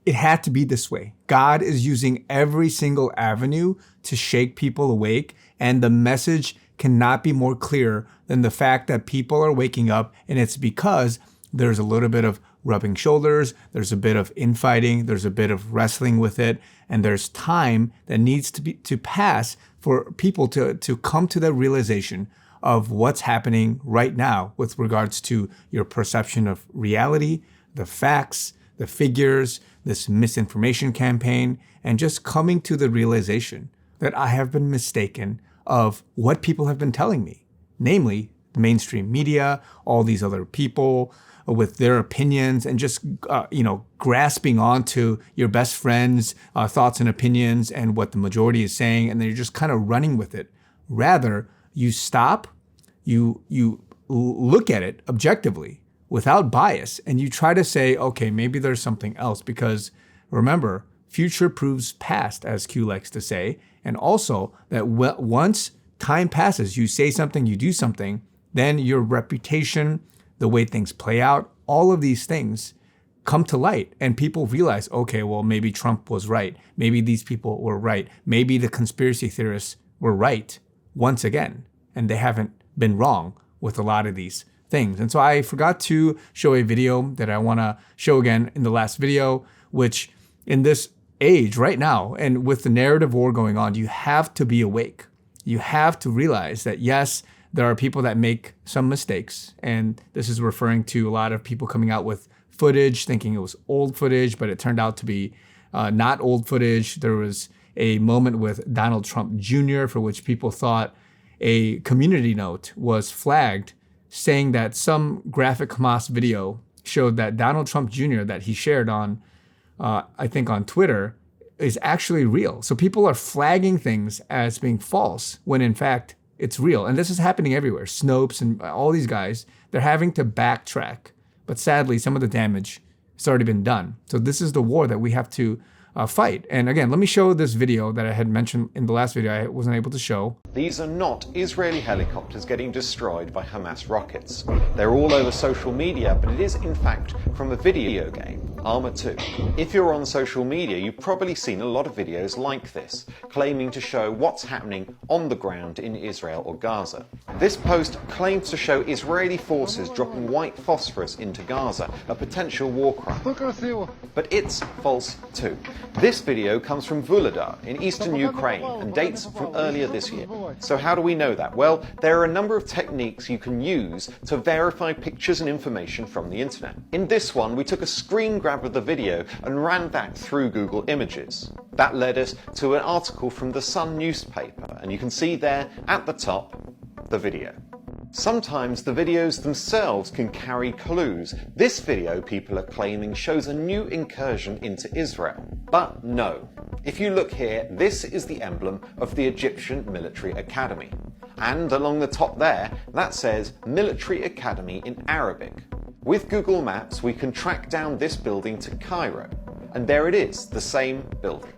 it had to be this way. God is using every single avenue to shake people awake, and the message cannot be more clear than the fact that people are waking up, and it's because there's a little bit of rubbing shoulders, there's a bit of infighting, there's a bit of wrestling with it, and there's time that needs to pass for people to come to the realization of what's happening right now with regards to your perception of reality, the facts, the figures, this misinformation campaign, and just coming to the realization that I have been mistaken of what people have been telling me, namely mainstream media, all these other people with their opinions, and just grasping onto your best friend's thoughts and opinions and what the majority is saying, and then you're just kind of running with it. Rather, you stop, you look at it objectively without bias, and you try to say, okay, maybe there's something else, because remember, future proves past, as Q likes to say, and also that once time passes, you say something, you do something, then your reputation, the way things play out, all of these things come to light, and people realize, okay, well, maybe Trump was right. Maybe these people were right. Maybe the conspiracy theorists were right once again, and they haven't been wrong with a lot of these things. And so I forgot to show a video that I want to show again in the last video, which in this age right now, and with the narrative war going on, you have to be awake. You have to realize that, yes, there are people that make some mistakes. And this is referring to a lot of people coming out with footage, thinking it was old footage, but it turned out to be not old footage. There was a moment with Donald Trump Jr. for which people thought a community note was flagged, saying that some graphic Hamas video showed that Donald Trump Jr. that he shared on, I think on Twitter, is actually real. So people are flagging things as being false when in fact it's real. And this is happening everywhere. Snopes and all these guys, they're having to backtrack. But sadly, some of the damage has already been done. So this is the war that we have to fight. And again, let me show this video that I had mentioned in the last video I wasn't able to show. These are not Israeli helicopters getting destroyed by Hamas rockets. They're all over social media, but it is in fact from a video game, Arma 2. If you're on social media, you've probably seen a lot of videos like this, claiming to show what's happening on the ground in Israel or Gaza. This post claims to show Israeli forces dropping white phosphorus into Gaza, a potential war crime. But it's false too. This video comes from Vuhledar in eastern Ukraine and dates from earlier this year. So how do we know that? Well, there are a number of techniques you can use to verify pictures and information from the internet. In this one, we took a screen grab of the video and ran that through Google Images. That led us to an article from the Sun newspaper, and you can see there at the top the video. Sometimes the videos themselves can carry clues. This video, people are claiming, shows a new incursion into Israel. But no. If you look here, this is the emblem of the Egyptian Military Academy. And along the top there, that says Military Academy in Arabic. With Google Maps, we can track down this building to Cairo. And there it is, the same building.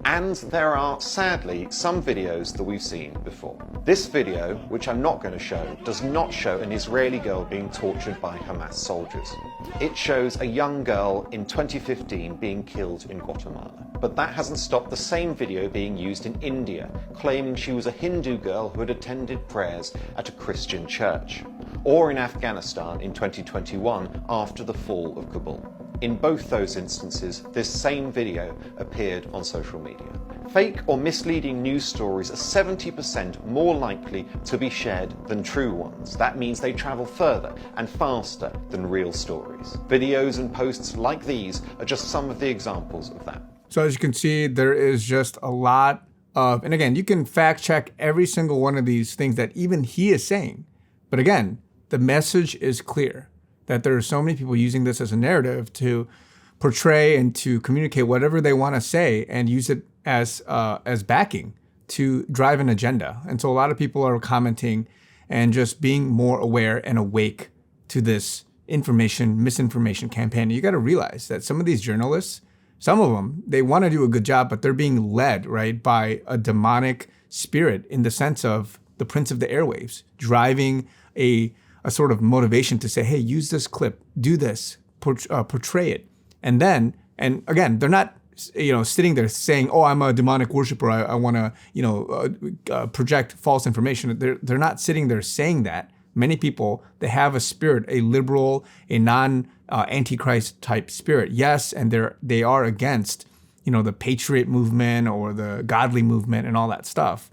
And there are, sadly, some videos that we've seen before. This video, which I'm not going to show, does not show an Israeli girl being tortured by Hamas soldiers. It shows a young girl in 2015 being killed in Guatemala. But that hasn't stopped the same video being used in India, claiming she was a Hindu girl who had attended prayers at a Christian church. Or in Afghanistan in 2021 after the fall of Kabul. In both those instances, this same video appeared on social media. Fake or misleading news stories are 70% more likely to be shared than true ones. That means they travel further and faster than real stories. Videos and posts like these are just some of the examples of that. So as you can see, there is just a lot of, and again, you can fact check every single one of these things that even he is saying. But again, the message is clear. That there are so many people using this as a narrative to portray and to communicate whatever they want to say and use it as backing to drive an agenda. And so a lot of people are commenting and just being more aware and awake to this misinformation campaign. You got to realize that some of these journalists, some of them, they want to do a good job, but they're being led, right, by a demonic spirit in the sense of the prince of the airwaves, driving a sort of motivation to say, hey, use this clip, do this, portray it. And then And again, they're not, sitting there saying, "Oh, I'm a demonic worshiper. I want to, project false information." They're not sitting there saying that. Many people, they have a spirit, a liberal, a antichrist type spirit. Yes, and they are against, the patriot movement or the godly movement and all that stuff.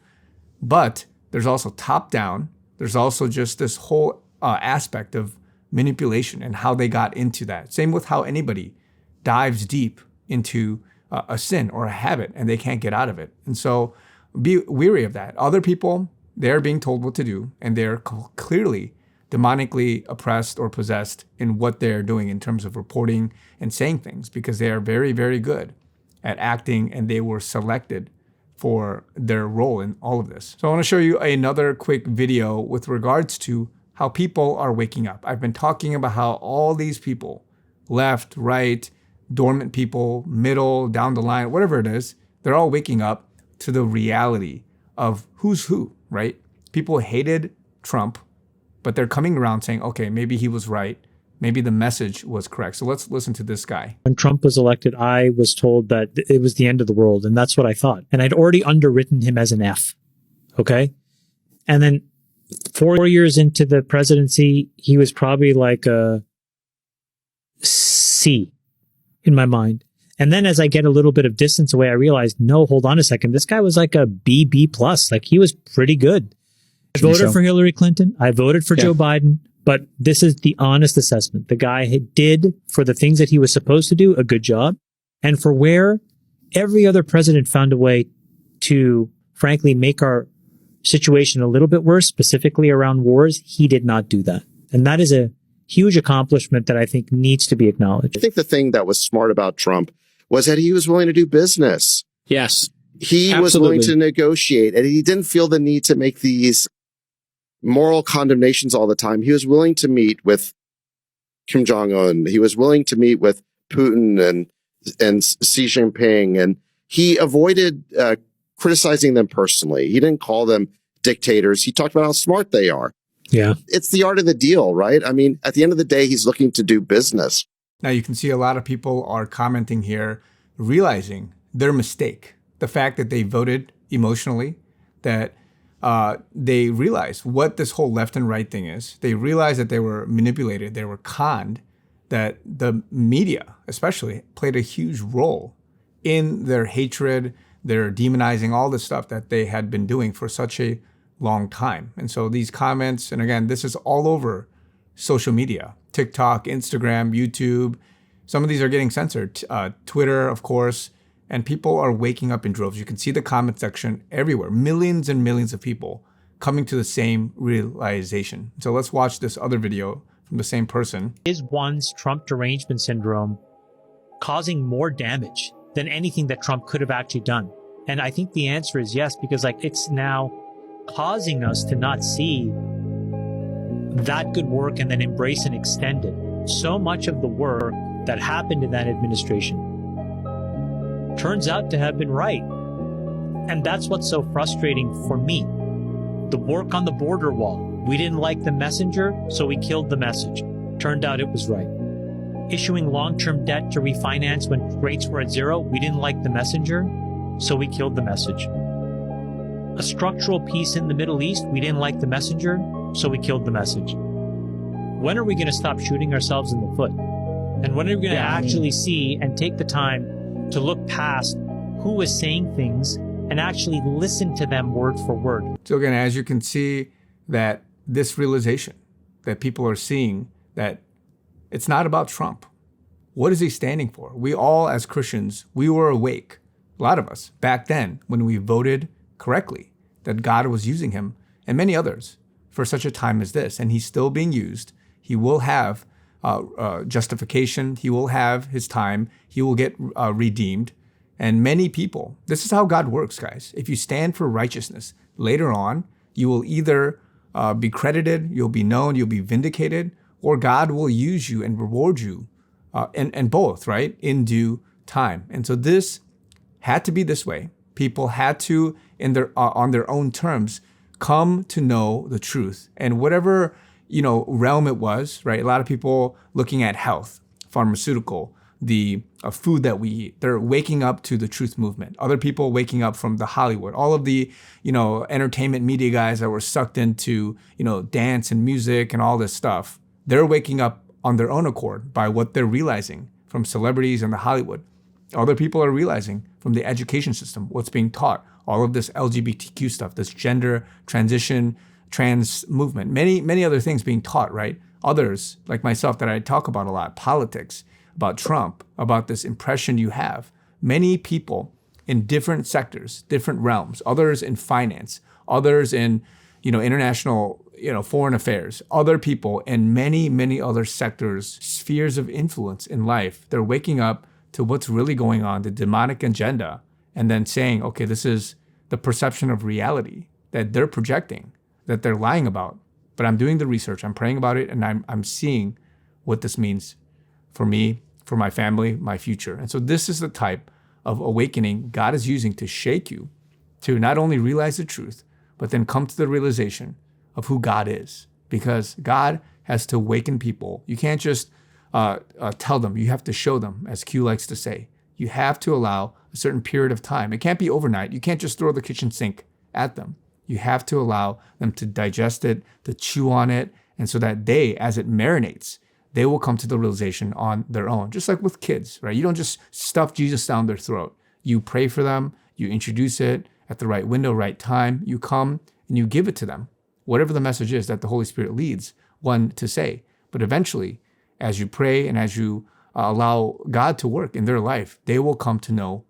But there's also top down. There's also just this whole aspect of manipulation and how they got into that. Same with how anybody dives deep into a sin or a habit and they can't get out of it. And so be weary of that. Other people, they're being told what to do, and they're clearly demonically oppressed or possessed in what they're doing in terms of reporting and saying things, because they are very, very good at acting, and they were selected for their role in all of this. So I want to show you another quick video with regards to how people are waking up. I've been talking about how all these people, left, right, dormant people, middle, down the line, whatever it is, they're all waking up to the reality of who's who, right? People hated Trump, but they're coming around saying, okay, maybe he was right. Maybe the message was correct. So let's listen to this guy. When Trump was elected, I was told that it was the end of the world, and that's what I thought. And I'd already underwritten him as an F, okay? And then 4 years into the presidency, he was probably like a C in my mind. And then as I get a little bit of distance away, I realized, no, hold on a second. This guy was like a B plus. Like, he was pretty good. I voted for Hillary Clinton. I voted for Joe Biden. But this is the honest assessment. The guy did, for the things that he was supposed to do, a good job. And for where every other president found a way to, frankly, make our situation a little bit worse, specifically around wars, he did not do that. And that is a huge accomplishment that I think needs to be acknowledged. I think the thing that was smart about Trump was that he was willing to do business. Yes. He was willing to negotiate, and he didn't feel the need to make these moral condemnations all the time. He was willing to meet with Kim Jong-un. He was willing to meet with Putin and Xi Jinping, and he avoided criticizing them personally. He didn't call them dictators. He talked about how smart they are. Yeah. It's the art of the deal, right? I mean, at the end of the day, he's looking to do business. Now you can see a lot of people are commenting here, realizing their mistake. The fact that they voted emotionally, that they realized what this whole left and right thing is. They realized that they were manipulated, they were conned, that the media especially played a huge role in their hatred, their demonizing, all the stuff that they had been doing for such a long time. And so these comments, and again, this is all over social media, TikTok, Instagram, YouTube. Some of these are getting censored, Twitter, of course. And people are waking up in droves. You can see the comment section everywhere. Millions and millions of people coming to the same realization. So let's watch this other video from the same person. Is one's Trump derangement syndrome causing more damage than anything that Trump could have actually done? And I think the answer is yes, because it's now causing us to not see that good work and then embrace and extend it. So much of the work that happened in that administration turns out to have been right. And that's what's so frustrating for me. The work on the border wall. We didn't like the messenger, so we killed the message. Turned out it was right. Issuing long-term debt to refinance when rates were at zero. We didn't like the messenger, so we killed the message. A structural peace in the Middle East. We didn't like the messenger, so we killed the message. When are we going to stop shooting ourselves in the foot? And when are we going to actually see and take the time to look past who is saying things and actually listen to them word for word? So again, as you can see, that this realization that people are seeing, that it's not about Trump. What is he standing for? We all, as Christians, we were awake, a lot of us, back then when we voted correctly, that God was using him and many others for such a time as this. And he's still being used. He will have justification. He will have his time. He will get redeemed. And many people, this is how God works, guys. If you stand for righteousness, later on, you will either be credited, you'll be known, you'll be vindicated, or God will use you and reward you, and both, right, in due time. And so this had to be this way. People had to, on their own terms, come to know the truth. And whatever realm it was, right? A lot of people looking at health, pharmaceutical, the food that we eat. They're waking up to the truth movement. Other people waking up from the Hollywood. All of the, entertainment media guys that were sucked into, dance and music and all this stuff. They're waking up on their own accord by what they're realizing from celebrities and the Hollywood. Other people are realizing from the education system, what's being taught, all of this LGBTQ stuff, this gender transition, trans movement, many other things being taught, right? Others, like myself, that I talk about a lot, politics, about Trump, about this impression you have. Many people in different sectors, different realms, others in finance, others in, international, foreign affairs, other people in many other sectors, spheres of influence in life. They're waking up to what's really going on, the demonic agenda, and then saying, okay, this is the perception of reality that they're projecting, that they're lying about. But I'm doing the research, I'm praying about it, and I'm seeing what this means for me, for my family, my future. And so this is the type of awakening God is using to shake you, to not only realize the truth, but then come to the realization of who God is. Because God has to awaken people. You can't just tell them, you have to show them, as Q likes to say. You have to allow a certain period of time. It can't be overnight. You can't just throw the kitchen sink at them. You have to allow them to digest it, to chew on it, and so that they, as it marinates, they will come to the realization on their own. Just like with kids, right? You don't just stuff Jesus down their throat. You pray for them, you introduce it at the right window, right time. You come and you give it to them, whatever the message is that the Holy Spirit leads one to say. But eventually, as you pray and as you allow God to work in their life, they will come to know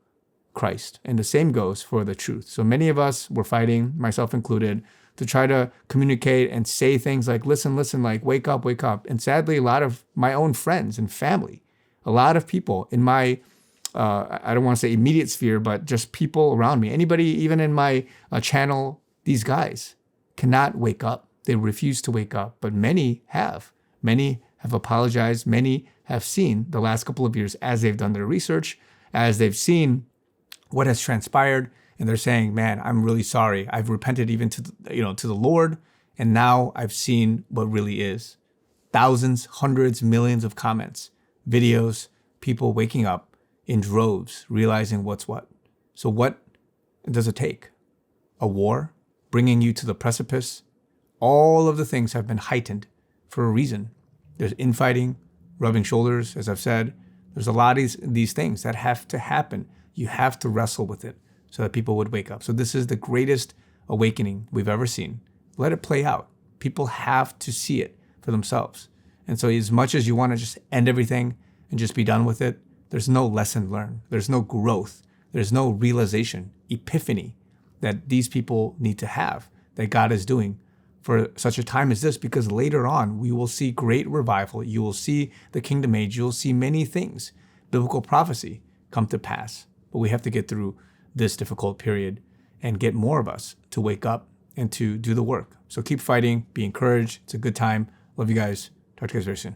Christ. And the same goes for the truth. So many of us were fighting, myself included, to try to communicate and say things like, listen, like, wake up. And sadly, a lot of my own friends and family, a lot of people in my, I don't want to say immediate sphere, but just people around me, anybody even in my channel, these guys cannot wake up. They refuse to wake up, but many have. Many have apologized. Many have seen the last couple of years as they've done their research, as they've seen what has transpired, and they're saying, man, I'm really sorry. I've repented even to the Lord, and now I've seen what really is. Thousands, hundreds, millions of comments, videos, people waking up in droves, realizing what's what. So what does it take? A war, bringing you to the precipice? All of the things have been heightened for a reason. There's infighting, rubbing shoulders, as I've said. There's a lot of these things that have to happen. You have to wrestle with it so that people would wake up. So this is the greatest awakening we've ever seen. Let it play out. People have to see it for themselves. And so as much as you want to just end everything and just be done with it, there's no lesson learned. There's no growth. There's no realization, epiphany that these people need to have, that God is doing for such a time as this, because later on we will see great revival. You will see the kingdom age. You'll see many things, biblical prophecy, come to pass. But we have to get through this difficult period and get more of us to wake up and to do the work. So keep fighting, be encouraged. It's a good time. Love you guys. Talk to you guys very soon.